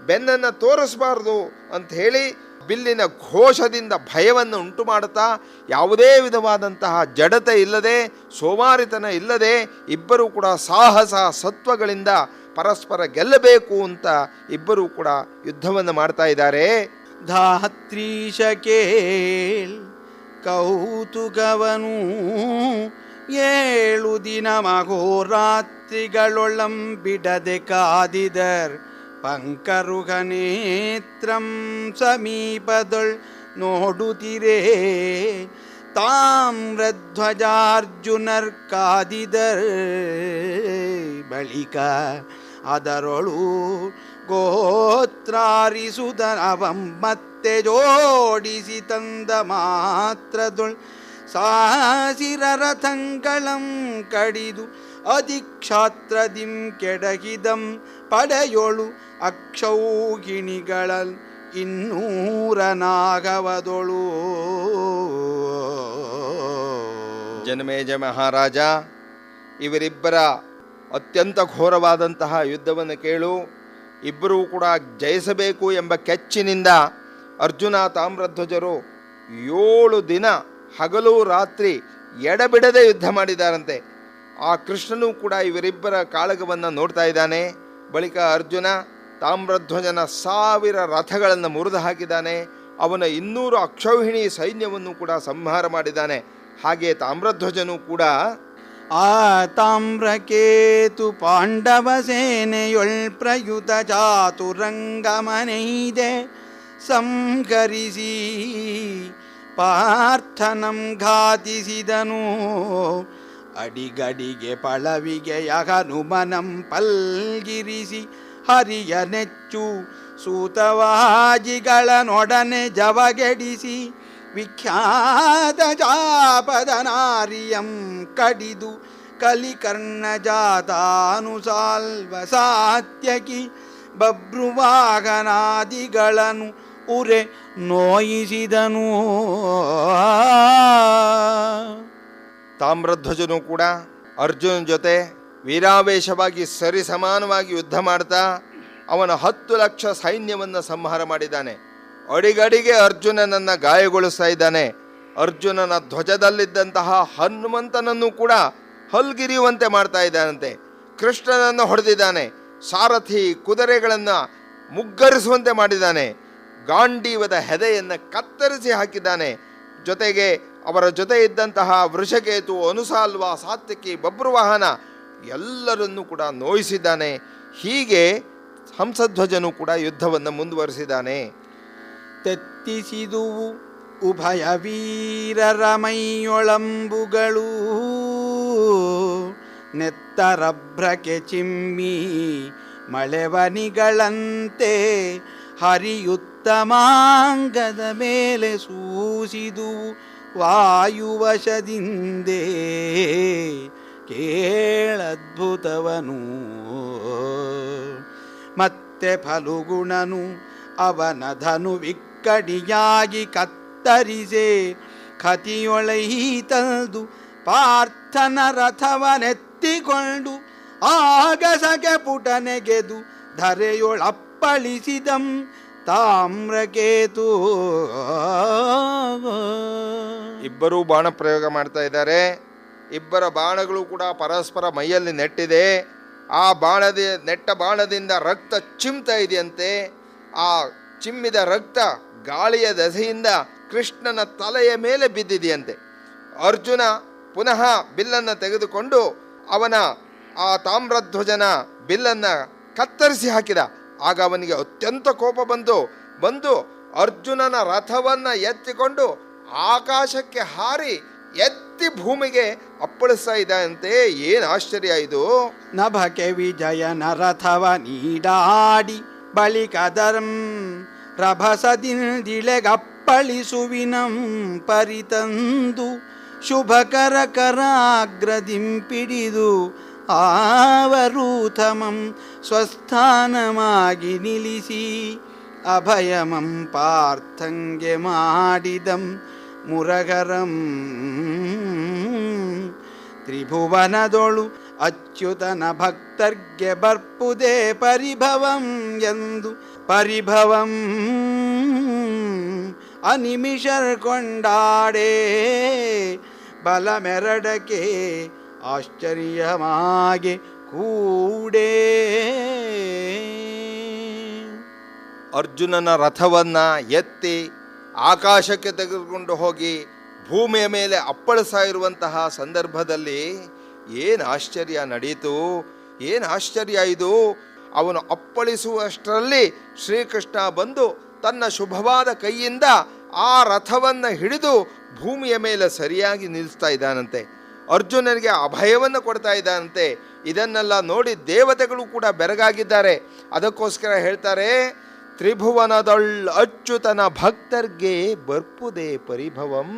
ಬೆನ್ನನ್ನು ತೋರಿಸಬಾರ್ದು ಅಂತ ಹೇಳಿ ಬಿಲ್ಲಿನ ಘೋಷದಿಂದ ಭಯವನ್ನು ಉಂಟು ಮಾಡುತ್ತಾ ಯಾವುದೇ ವಿಧವಾದಂತಹ ಜಡತೆ ಇಲ್ಲದೆ, ಸೋಮಾರಿತನ ಇಲ್ಲದೆ ಇಬ್ಬರೂ ಕೂಡ ಸಾಹಸ ಸತ್ವಗಳಿಂದ ಪರಸ್ಪರ ಗೆಲ್ಲಬೇಕು ಅಂತ ಇಬ್ಬರೂ ಕೂಡ ಯುದ್ಧವನ್ನು ಮಾಡ್ತಾ ಇದ್ದಾರೆ. ಧಾತ್ರೀಶ ಕೇಳ್ ಕೌತುಕವನು 7 ದಿನ ಮಹೋರಾತ್ರಿಗಳೊಳಂ ಬಿಡದೆ ಕಾದಿದರ್ ಪಂಕರುಗ ನೇತ್ರಂ ಸಮೀಪದೊಳ್ ನೋಡುತ್ತಿರೇ ತಾಮ್ರಧ್ವಜಾರ್ಜುನರ್ ಕಾದಿದರ್ ಬಳಿಕ ಅದರೊಳು ಗೋತ್ರಾರಿಸುದನವಂ ಮತ್ತೆ ಜೋಡಿಸಿ ತಂದ ಮಾತ್ರದೊಳ್ ಸಾಸಿರ ರಥಂಗಳಂ ಕಡಿದು ಅಧಿಕ್ಷಾತ್ರದಿಂ ಕೆಡಗಿದಂ ಪಡೆಯೊಳು ಅಕ್ಷೌಹಿಣಿಗಳ 200 ನಾಗವದೊಳು. ಜನಮೇಜ ಮಹಾರಾಜ, ಇವರಿಬ್ಬರ ಅತ್ಯಂತ ಘೋರವಾದಂತಹ ಯುದ್ಧವನ್ನು ಕೇಳು. ಇಬ್ಬರೂ ಕೂಡ ಜಯಿಸಬೇಕು ಎಂಬ ಕೆಚ್ಚಿನಿಂದ ಅರ್ಜುನ ತಾಮ್ರಧ್ವಜರು 7 ದಿನ ಹಗಲು ರಾತ್ರಿ ಎಡಬಿಡದೆ ಯುದ್ಧ ಮಾಡಿದ್ದಾರಂತೆ. ಆ ಕೃಷ್ಣನೂ ಕೂಡ ಇವರಿಬ್ಬರ ಕಾಳಗವನ್ನು ನೋಡ್ತಾ ಇದ್ದಾನೆ. ಬಳಿಕ ಅರ್ಜುನ ತಾಮ್ರಧ್ವಜನ 1000 ರಥಗಳನ್ನು ಮುರಿದು ಹಾಕಿದ್ದಾನೆ. ಅವನ 200 ಅಕ್ಷೌಹಿಣಿ ಸೈನ್ಯವನ್ನು ಕೂಡ ಸಂಹಾರ ಮಾಡಿದ್ದಾನೆ. ಹಾಗೆ ತಾಮ್ರಧ್ವಜನು ಕೂಡ ಆ ತಾಮ್ರಕೇತು ಪಾಂಡವ ಸೇನೆಯೊಳ್ ಪ್ರಯುತ ಚಾತುರಂಗಮನೈದೆ ಸಂಕರಿಸಿ ಪಾರ್ಥನಂ ಘಾತಿಸಿದನು. ಅಡಿಗಡಿಗೆ ಪಳವಿಗೆ ಹನುಮನಂ ಪಲ್ಗಿರಿಸಿ ಹರಿಯ ನೆಚ್ಚು ಸೂತವಾಜಿಗಳನೊಡನೆ ಜವಗೆಡಿಸಿ ವಿಖ್ಯಾತ ಜಾಪದ ನಾರಿಯಂ ಕಡಿದು ಕಲಿಕರ್ಣ ಜಾತಾನುಸಾಲ್ವ ಸಾತ್ಯಕಿ ಬಭ್ರುವಾಗನಾದಿಗಳನ್ನು ಉರೆ ನೋಯಿಸಿದನು. ತಾಮ್ರಧ್ವಜನು ಕೂಡ ಅರ್ಜುನ ಜೊತೆ ವೀರಾವೇಶವಾಗಿ ಸರಿಸಮಾನವಾಗಿ ಯುದ್ಧ ಮಾಡ್ತಾ ಅವನ 10 ಲಕ್ಷ ಸೈನ್ಯವನ್ನು ಸಂಹಾರ ಮಾಡಿದ್ದಾನೆ. ಅಡಿಗಡಿಗೆ ಅರ್ಜುನನನ್ನು ಗಾಯಗೊಳಿಸ್ತಾ ಇದ್ದಾನೆ. ಅರ್ಜುನನ ಧ್ವಜದಲ್ಲಿದ್ದಂತಹ ಹನುಮಂತನನ್ನು ಕೂಡ ಹಲ್ಗಿರಿಯುವಂತೆ ಮಾಡ್ತಾ ಇದ್ದಾನಂತೆ. ಕೃಷ್ಣನನ್ನು ಹೊಡೆದಿದ್ದಾನೆ. ಸಾರಥಿ ಕುದುರೆಗಳನ್ನು ಮುಗ್ಗರಿಸುವಂತೆ ಮಾಡಿದ್ದಾನೆ. ಗಾಂಡೀವದ ಹೆದೆಯನ್ನು ಕತ್ತರಿಸಿ ಹಾಕಿದ್ದಾನೆ. ಜೊತೆಗೆ ಅವರ ಜೊತೆ ಇದ್ದಂತಹ ವೃಷಕೇತು, ಅನುಸಾಲ್ವ, ಸಾತ್ಯಕಿ, ಬಬ್ರುವಾಹನ ಎಲ್ಲರನ್ನೂ ಕೂಡ ನೋಯಿಸಿದ್ದಾನೆ. ಹೀಗೆ ಹಂಸಧ್ವಜನು ಕೂಡ ಯುದ್ಧವನ್ನು ಮುಂದುವರಿಸಿದ್ದಾನೆ. ತೆತ್ತಿಸಿದುವು ಉಭಯ ವೀರರ ಮೈಯೊಳಂಬುಗಳು, ನೆತ್ತರಭ್ರಕೆ ಚಿಮ್ಮಿ ಮಳೆವನಿಗಳಂತೆ ಹರಿಯುತ್ತಮಾಂಗದ ಮೇಲೆ ಸೂಸಿದುವು ವಾಯುವಶದಿಂದೇ. ಕೇಳದ್ಭುತವನು ಮತ್ತೆ ಫಲುಗುಣನು ಅವನ ಧನು ವಿಕ್ಕಡಿಯಾಗಿ ಕತ್ತರಿಸೆ ಕತಿಯೊಳೈತಲ್ದು ಪಾರ್ಥನ ರಥವನೆತ್ತಿಕೊಂಡು ಆಗಸಗೆ ಪುಟನೆಗೆದು ಧರೆಯೊಳಪ್ಪಳಿಸಿದಂ ತಾಮ್ರಕೇತು. ಇಬ್ಬರೂ ಬಾಣ ಪ್ರಯೋಗ ಮಾಡ್ತಾ ಇದ್ದಾರೆ. ಇಬ್ಬರ ಬಾಣಗಳು ಕೂಡ ಪರಸ್ಪರ ಮೈಯಲ್ಲಿ ನೆಟ್ಟಿದೆ. ಆ ನೆಟ್ಟ ಬಾಣದಿಂದ ರಕ್ತ ಚಿಮ್ತಾ ಇದೆಯಂತೆ. ಆ ಚಿಮ್ಮಿದ ರಕ್ತ ಗಾಳಿಯ ದೆಸೆಯಿಂದ ಕೃಷ್ಣನ ತಲೆಯ ಮೇಲೆ ಬಿದ್ದಿದೆಯಂತೆ. ಅರ್ಜುನ ಪುನಃ ಬಿಲ್ಲನ್ನು ತೆಗೆದುಕೊಂಡು ಅವನ ಆ ತಾಮ್ರಧ್ವಜನ ಬಿಲ್ಲನ್ನು ಕತ್ತರಿಸಿ ಹಾಕಿದ. ಆಗ ಅವನಿಗೆ ಅತ್ಯಂತ ಕೋಪ ಬಂದು ಅರ್ಜುನನ ರಥವನ್ನು ಎತ್ತಿಕೊಂಡು ಆಕಾಶಕ್ಕೆ ಹಾರಿ ಎತ್ತಿ ಭೂಮಿಗೆ ಅಪ್ಪಳಿಸ್ತಾ ಇದ್ದಂತೆ. ಏನು ಆಶ್ಚರ್ಯ ಇದು! ನಭಕೆ ವಿಜಯನ ರಥವ ನೀಡಾಡಿ ಬಳಿಕ ರಭಸದಿಂದಿಳೆಗಪ್ಪಳಿಸುವಿನಂ ಪರಿತಂದು ಶುಭಕರ ಕರಾಗ್ರದಿಂಪಿಡಿದು ಆವರೂಥಮಂ ಸ್ವಸ್ಥಾನಮಾಗಿ ನಿಲ್ಲಿಸಿ ಅಭಯಮಂ ಪಾರ್ಥಂಗೆ ಮಾಡಿದಂ ಮುರಗರಂ. ತ್ರಿಭುವನದೊಳು ಅಚ್ಯುತನ ಭಕ್ತರ್ಗೆ ಬರ್ಪುದೇ ಪರಿಭವಂ ಎಂದು ಪರಿಭವಂ ಅನಿಮಿಷರ್ ಕೊಂಡಾಡೇ ಬಲಮೆರಡಕ್ಕೆ ಆಶ್ಚರ್ಯಮಾಗೆ ಕೂಡೇ. ಅರ್ಜುನನ ರಥವನ್ನು ಎತ್ತಿ ಆಕಾಶಕ್ಕೆ ತೆಗೆದುಕೊಂಡು ಹೋಗಿ ಭೂಮಿಯ ಮೇಲೆ ಅಪ್ಪಳಿಸ್ತಾ ಇರುವಂತಹ ಸಂದರ್ಭದಲ್ಲಿ ಏನು ಆಶ್ಚರ್ಯ ನಡೆಯಿತು! ಏನು ಆಶ್ಚರ್ಯ ಇದು! ಅವನು ಅಪ್ಪಳಿಸುವಷ್ಟರಲ್ಲಿ ಶ್ರೀಕೃಷ್ಣ ಬಂದು ತನ್ನ ಶುಭವಾದ ಕೈಯಿಂದ ಆ ರಥವನ್ನು ಹಿಡಿದು ಭೂಮಿಯ ಮೇಲೆ ಸರಿಯಾಗಿ ನಿಲ್ಲಿಸ್ತಾ ಇದ್ದಾನಂತೆ. ಅರ್ಜುನನಿಗೆ ಅಭಯವನ್ನು ಕೊಡ್ತಾ ಇದ್ದಾನಂತೆ. ಇದನ್ನೆಲ್ಲ ನೋಡಿ ದೇವತೆಗಳು ಕೂಡ ಬೆರಗಾಗಿದ್ದಾರೆ. ಅದಕ್ಕೋಸ್ಕರ ಹೇಳ್ತಾರೆ, ತ್ರಿಭುವನದೊಳ್ ಅಚ್ಯುತನ ಭಕ್ತರ್ಗೆ ಬರ್ಪುದೇ ಪರಿಭವಂ.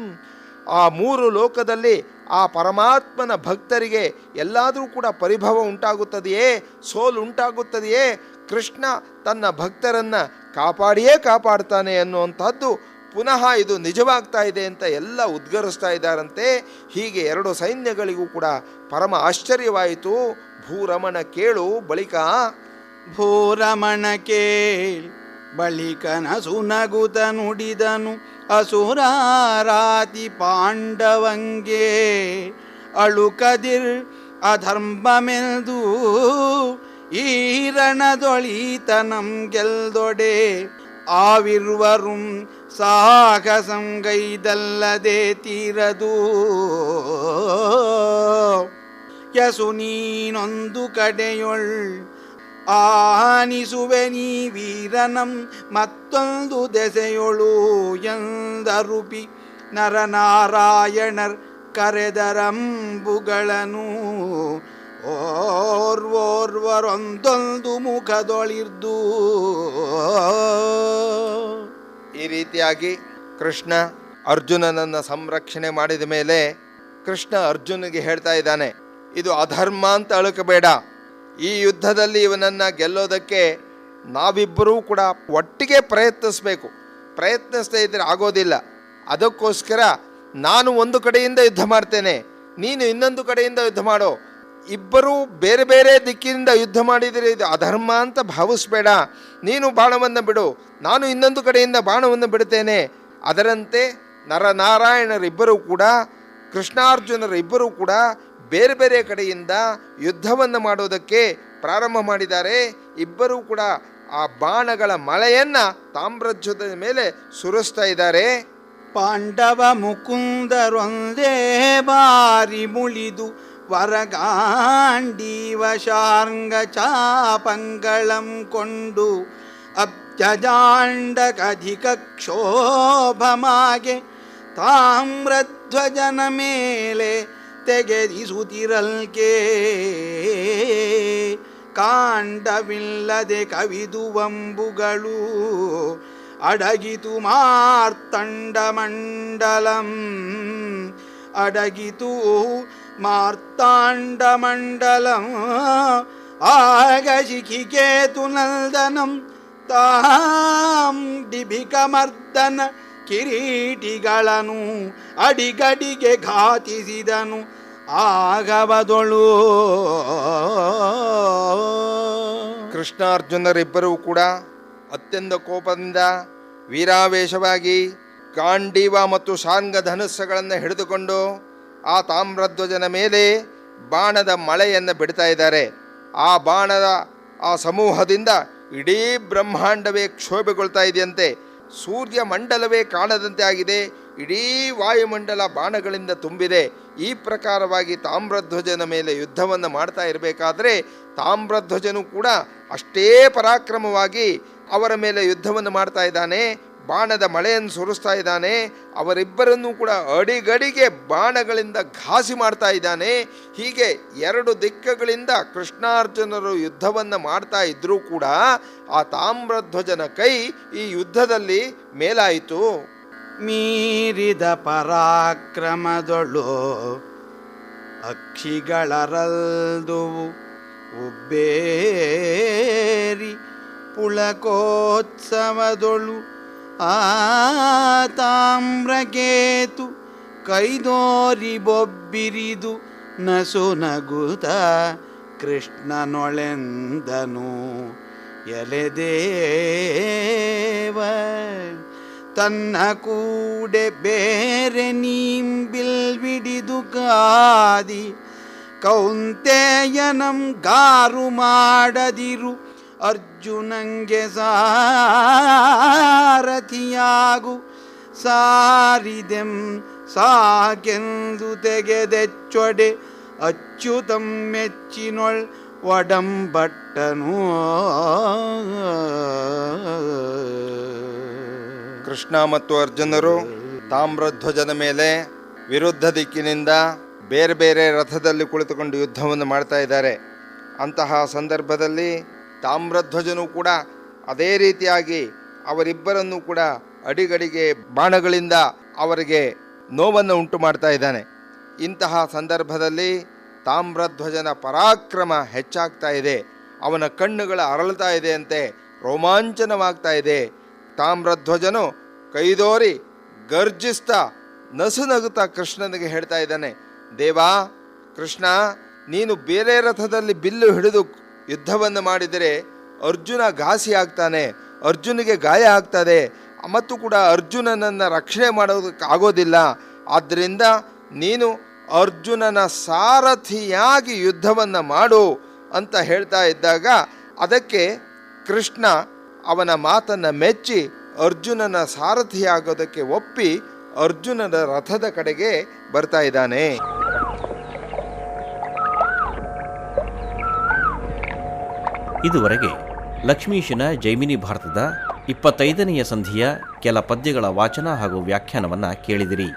ಆ ಮೂರು ಲೋಕದಲ್ಲಿ ಆ ಪರಮಾತ್ಮನ ಭಕ್ತರಿಗೆ ಎಲ್ಲಾದರೂ ಕೂಡ ಪರಿಭವ ಉಂಟಾಗುತ್ತದೆಯೇ, ಸೋಲು ಉಂಟಾಗುತ್ತದೆಯೇ? ಕೃಷ್ಣ ತನ್ನ ಭಕ್ತರನ್ನು ಕಾಪಾಡಿಯೇ ಕಾಪಾಡ್ತಾನೆ ಅನ್ನುವಂಥದ್ದು ಪುನಃ ಇದು ನಿಜವಾಗ್ತಾ ಇದೆ ಅಂತ ಎಲ್ಲ ಉದ್ಗರಿಸ್ತಾ ಇದ್ದಾರಂತೆ. ಹೀಗೆ ಎರಡು ಸೈನ್ಯಗಳಿಗೂ ಕೂಡ ಪರಮ ಆಶ್ಚರ್ಯವಾಯಿತು. ಭೂರಮಣ ಕೇಳು ಬಳಿಕ ಭೂರಮಣ ಕೇಳ್ ಬಳಿಕನ ಸುನಗುತ ನುಡಿದನು ಅಸುರಾರಾತಿ ಪಾಂಡವಂಗೆ ಅಳುಕದಿರ್ ಅಧರ್ಮಮೆಂದು ಈರಣದೊಳೀತನಂ ಗೆಲ್ದೊಡೆ ಆವಿರ್ವರುಂ ಸಾಹಸಂಗೈದಲ್ಲದೆ ತೀರದು ಯಸು ನೀನೊಂದು ಕಡೆಯೊಳ್ ಆನಿಸುವೆ ನೀ ವೀರನಂ ಮತ್ತೊಂದು ದೆಸೆಯೊಳು ಎಂದರುಪಿ ನರನಾರಾಯಣರ್ ಕರೆದರಂಬುಗಳನ್ನು ಓರ್ವೊಂದೊಂದು ಮುಖದೊಳಿರ್ದು. ಈ ರೀತಿಯಾಗಿ ಕೃಷ್ಣ ಅರ್ಜುನನನ್ನು ಸಂರಕ್ಷಣೆ ಮಾಡಿದ ಮೇಲೆ ಕೃಷ್ಣ ಅರ್ಜುನಿಗೆ ಹೇಳ್ತಾ ಇದ್ದಾನೆ, ಇದು ಅಧರ್ಮ ಅಂತ ಅಳುಕಬೇಡ. ಈ ಯುದ್ಧದಲ್ಲಿ ಇವನನ್ನು ಗೆಲ್ಲೋದಕ್ಕೆ ನಾವಿಬ್ಬರೂ ಕೂಡ ಒಟ್ಟಿಗೆ ಪ್ರಯತ್ನಿಸಬೇಕು. ಪ್ರಯತ್ನಿಸದೇ ಇದ್ದರೆ ಆಗೋದಿಲ್ಲ. ಅದಕ್ಕೋಸ್ಕರ ನಾನು ಒಂದು ಕಡೆಯಿಂದ ಯುದ್ಧ ಮಾಡ್ತೇನೆ, ನೀನು ಇನ್ನೊಂದು ಕಡೆಯಿಂದ ಯುದ್ಧ ಮಾಡೋ. ಇಬ್ಬರೂ ಬೇರೆ ಬೇರೆ ದಿಕ್ಕಿನಿಂದ ಯುದ್ಧ ಮಾಡಿದರೆ ಇದು ಅಧರ್ಮ ಅಂತ ಭಾವಿಸ್ಬೇಡ. ನೀನು ಬಾಣವನ್ನು ಬಿಡು, ನಾನು ಇನ್ನೊಂದು ಕಡೆಯಿಂದ ಬಾಣವನ್ನು ಬಿಡುತ್ತೇನೆ. ಅದರಂತೆ ನರನಾರಾಯಣರಿಬ್ಬರೂ ಕೂಡ, ಕೃಷ್ಣಾರ್ಜುನರಿಬ್ಬರೂ ಕೂಡ ಬೇರೆ ಬೇರೆ ಕಡೆಯಿಂದ ಯುದ್ಧವನ್ನು ಮಾಡೋದಕ್ಕೆ ಪ್ರಾರಂಭ ಮಾಡಿದ್ದಾರೆ. ಇಬ್ಬರೂ ಕೂಡ ಆ ಬಾಣಗಳ ಮಳೆಯನ್ನು ತಾಮ್ರಧ್ವಜದ ಮೇಲೆ ಸುರಿಸ್ತಾ ಇದ್ದಾರೆ. ಪಾಂಡವ ಮುಕುಂದರೊಂದೇ ಬಾರಿ ಮುಳಿದು ವರಗಾಂಡೀವ ಶಾರ್ಂಗ ಚಾಪಂಗಳಂ ಕೊಂಡು ಅಬ್ಜಜಾಂಡಕಧಿಕ ಕ್ಷೋಭಮಾಗೆ ತಾಮ್ರಧ್ವಜನ ಮೇಲೆ ತೆಗೆದಿಸುತ್ತಿರಲ್ಕೆ ಕಾಂಡವಿಲ್ಲದೆ ಕವಿದುವಂಬುಗಳು ಅಡಗಿತು ಮಾರ್ತಂಡಮಂಡಲಂ ಅಡಗಿತು ಮಾರ್ತಾಂಡಮಂಡಲಂ ಆಗ ಶಿಖಿಕೇತು ನಂದನಂ ತಾಂ ಡಿಭಿಕಮರ್ದನ ಕಿರೀಟಿಗಳನ್ನು ಅಡಿಗಡಿಗೆ ಘಾತಿಸಿದನು ಆಗವದೊಳು. ಕೃಷ್ಣಾರ್ಜುನರಿಬ್ಬರೂ ಕೂಡ ಅತ್ಯಂತ ಕೋಪದಿಂದ ವೀರಾವೇಶವಾಗಿ ಗಾಂಡೀವ ಮತ್ತು ಶಾರ್ಂಗ ಧನುಸ್ಸುಗಳನ್ನು ಹಿಡಿದುಕೊಂಡು ಆ ತಾಮ್ರಧ್ವಜನ ಮೇಲೆ ಬಾಣದ ಮಳೆಯನ್ನು ಬಿಡ್ತಾ ಇದ್ದಾರೆ. ಆ ಬಾಣದ ಆ ಸಮೂಹದಿಂದ ಇಡೀ ಬ್ರಹ್ಮಾಂಡವೇ ಕ್ಷೋಭೆಗೊಳ್ತಾ ಇದೆಯಂತೆ. ಸೂರ್ಯ ಮಂಡಲವೇ ಕಾಣದಂತೆ ಆಗಿದೆ. ಇಡೀ ವಾಯುಮಂಡಲ ಬಾಣಗಳಿಂದ ತುಂಬಿದೆ. ಈ ಪ್ರಕಾರವಾಗಿ ತಾಮ್ರಧ್ವಜನ ಮೇಲೆ ಯುದ್ಧವನ್ನು ಮಾಡ್ತಾ ಇರಬೇಕಾದ್ರೆ ತಾಮ್ರಧ್ವಜನು ಕೂಡ ಅಷ್ಟೇ ಪರಾಕ್ರಮವಾಗಿ ಅವರ ಮೇಲೆ ಯುದ್ಧವನ್ನು ಮಾಡ್ತಾ ಇದ್ದಾನೆ. ಬಾಣದ ಮಳೆಯನ್ನು ಸುರಿಸ್ತಾ ಇದ್ದಾನೆ. ಅವರಿಬ್ಬರನ್ನೂ ಕೂಡ ಅಡಿಗಡಿಗೆ ಬಾಣಗಳಿಂದ ಘಾಸಿ ಮಾಡ್ತಾ ಇದ್ದಾನೆ. ಹೀಗೆ ಎರಡು ದಿಕ್ಕುಗಳಿಂದ ಕೃಷ್ಣಾರ್ಜುನರು ಯುದ್ಧವನ್ನು ಮಾಡ್ತಾ ಇದ್ರೂ ಕೂಡ ಆ ತಾಮ್ರಧ್ವಜನ ಕೈ ಈ ಯುದ್ಧದಲ್ಲಿ ಮೇಲಾಯಿತು. ಮೀರಿದ ಪರಾಕ್ರಮದೊಳು ಅಕ್ಷಿಗಳರಲ್ದುವು ಉಬ್ಬೇರಿ ಪುಳಕೋತ್ಸವದೊಳು ಆ ತಾಮ್ರಕೇತು ಕೈದೋರಿ ಬೊಬ್ಬಿರಿದು ನಸು ನಗುತ ಕೃಷ್ಣನೊಳೆಂದನು ಎಲೆದೇವ ತನ್ನ ಕೂಡೆ ಬೇರೆ ನೀಂಬಿಲ್ವಿಡಿದು ಕಾದಿ ಕೌಂತೆಯನಂ ಗಾರು ಮಾಡದಿರು ಅರ್ಜುನಂಗೆ ಸಾರಥಿಯಾಗು ಸಾರಿದೆಂ ಸಾಕೆಂದು ತೆಗೆದೆಚ್ಚೊಡೆ ಅಚ್ಯುತಂ ಮೆಚ್ಚಿನೊಳ್ ಒಡಂಬಟ್ಟನು. ಕೃಷ್ಣ ಮತ್ತು ಅರ್ಜುನರು ತಾಮ್ರಧ್ವಜನ ಮೇಲೆ ವಿರುದ್ಧ ದಿಕ್ಕಿನಿಂದ ಬೇರೆ ಬೇರೆ ರಥದಲ್ಲಿ ಕುಳಿತುಕೊಂಡು ಯುದ್ಧವನ್ನು ಮಾಡ್ತಾ ಇದ್ದಾರೆ. ಅಂತಹ ಸಂದರ್ಭದಲ್ಲಿ ತಾಮ್ರಧ್ವಜನು ಕೂಡ ಅದೇ ರೀತಿಯಾಗಿ ಅವರಿಬ್ಬರನ್ನು ಕೂಡ ಅಡಿಗಡಿಗೆ ಬಾಣಗಳಿಂದ ಅವರಿಗೆ ನೋವನ್ನು ಉಂಟು ಮಾಡ್ತಾ ಇದ್ದಾನೆ. ಇಂತಹ ಸಂದರ್ಭದಲ್ಲಿ ತಾಮ್ರಧ್ವಜನ ಪರಾಕ್ರಮ ಹೆಚ್ಚಾಗ್ತಾ ಇದೆ. ಅವನ ಕಣ್ಣುಗಳ ಅರಳ್ತಾ ಇದೆ ಅಂತೆ, ರೋಮಾಂಚನವಾಗ್ತಾ ಇದೆ. ತಾಮ್ರಧ್ವಜನು ಕೈದೋರಿ ಗರ್ಜಿಸ್ತಾ ನಸುನಗುತ್ತಾ ಕೃಷ್ಣನಿಗೆ ಹೇಳ್ತಾ ಇದ್ದಾನೆ, ದೇವಾ ಕೃಷ್ಣ, ನೀನು ಬೇರೆ ರಥದಲ್ಲಿ ಬಿಲ್ಲು ಹಿಡಿದು ಯುದ್ಧವನ್ನು ಮಾಡಿದರೆ ಅರ್ಜುನ ಘಾಸಿ ಆಗ್ತಾನೆ, ಅರ್ಜುನಿಗೆ ಗಾಯ ಆಗ್ತದೆ, ಮತ್ತು ಕೂಡ ಅರ್ಜುನನನ್ನು ರಕ್ಷಣೆ ಮಾಡೋದಕ್ಕೆ ಆಗೋದಿಲ್ಲ. ಆದ್ದರಿಂದ ನೀನು ಅರ್ಜುನನ ಸಾರಥಿಯಾಗಿ ಯುದ್ಧವನ್ನು ಮಾಡು ಅಂತ ಹೇಳ್ತಾ ಇದ್ದಾಗ ಅದಕ್ಕೆ ಕೃಷ್ಣ ಅವನ ಮಾತನ್ನು ಮೆಚ್ಚಿ ಅರ್ಜುನನ ಸಾರಥಿಯಾಗೋದಕ್ಕೆ ಒಪ್ಪಿ ಅರ್ಜುನನ ರಥದ ಕಡೆಗೆ ಬರ್ತಾ ಇದ್ದಾನೆ. ಇದುವರೆಗೆ ಲಕ್ಷ್ಮೀಶನ ಜೈಮಿನಿ ಭಾರತದ 25ನೆಯ ಸಂಧಿಯ ಕೆಲ ಪದ್ಯಗಳ ವಾಚನ ಹಾಗೂ ವ್ಯಾಖ್ಯಾನವನ್ನು ಕೇಳಿದಿರಿ.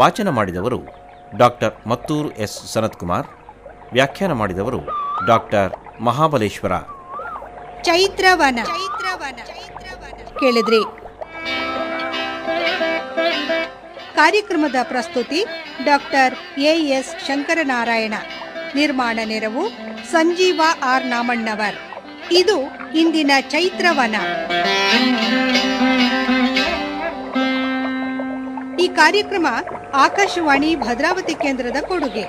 ವಾಚನ ಮಾಡಿದವರು ಡಾಕ್ಟರ್ ಮತ್ತೂರು ಎಸ್ ಸನತ್ಕುಮಾರ್. ವ್ಯಾಖ್ಯಾನ ಮಾಡಿದವರು ಡಾಕ್ಟರ್ ಮಹಾಬಲೇಶ್ವರ. ಚೈತ್ರವನ ಕೇಳಿದ್ರಿ. ಕಾರ್ಯಕ್ರಮದ ಪ್ರಸ್ತುತಿ ಡಾಕ್ಟರ್ ಎಎಸ್ ಶಂಕರನಾರಾಯಣ. ನಿರ್ಮಾಣ ನೆರವು ಸಂಜೀವ ಆರ್ ನಾಮಣ್ಣವರ್. ಇದು ಇಂದಿನ ಚೈತ್ರವನ. ಈ ಕಾರ್ಯಕ್ರಮ ಆಕಾಶವಾಣಿ ಭದ್ರಾವತಿ ಕೇಂದ್ರದ ಕೊಡುಗೆ.